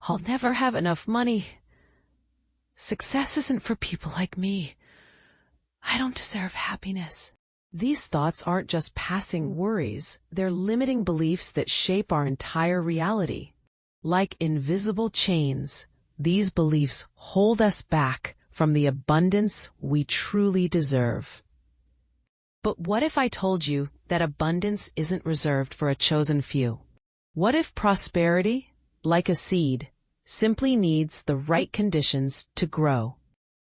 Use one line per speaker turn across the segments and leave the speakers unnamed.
I'll never have enough money. Success isn't for people like me. I don't deserve happiness. These thoughts aren't just passing worries, they're limiting beliefs that shape our entire reality. Like invisible chains, these beliefs hold us back from the abundance we truly deserve. But what if I told you that abundance isn't reserved for a chosen few? What if prosperity, like a seed, simply needs the right conditions to grow?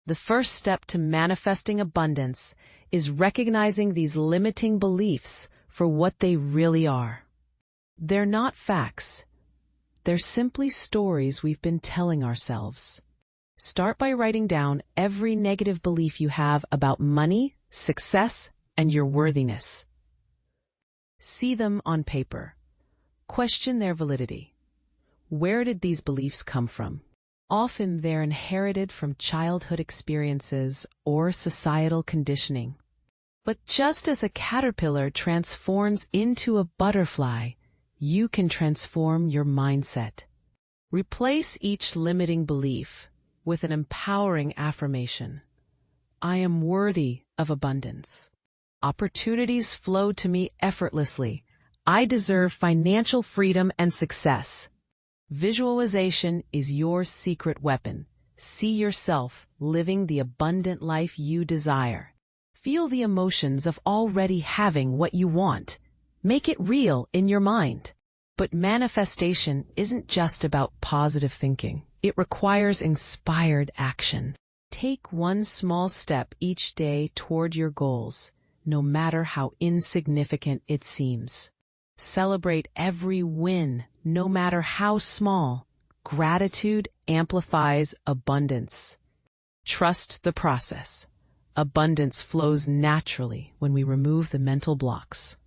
The first step to manifesting abundance is recognizing these limiting beliefs for what they really are. They're not facts. They're simply stories we've been telling ourselves. Start by writing down every negative belief you have about money, success, and your worthiness. See them on paper. Question their validity. Where did these beliefs come from? Often they're inherited from childhood experiences or societal conditioning. But just as a caterpillar transforms into a butterfly, you can transform your mindset. Replace each limiting belief with an empowering affirmation. I am worthy of abundance. Opportunities flow to me effortlessly. I deserve financial freedom and success. Visualization is your secret weapon. See yourself living the abundant life you desire. Feel the emotions of already having what you want. Make it real in your mind. But manifestation isn't just about positive thinking. It requires inspired action. Take one small step each day toward your goals, no matter how insignificant it seems. Celebrate every win, no matter how small. Gratitude amplifies abundance. Trust the process. Abundance flows naturally when we remove the mental blocks.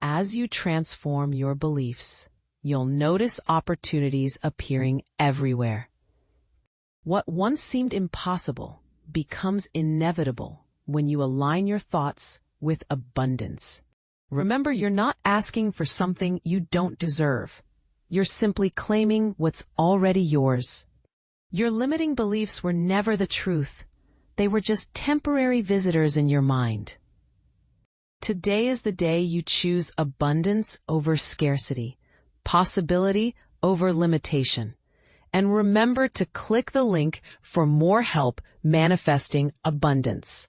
As you transform your beliefs, you'll notice opportunities appearing everywhere. What once seemed impossible becomes inevitable when you align your thoughts with abundance. Remember, you're not asking for something you don't deserve. You're simply claiming what's already yours. Your limiting beliefs were never the truth. They were just temporary visitors in your mind. Today is the day you choose abundance over scarcity, possibility over limitation. And remember to click the link for more help manifesting abundance.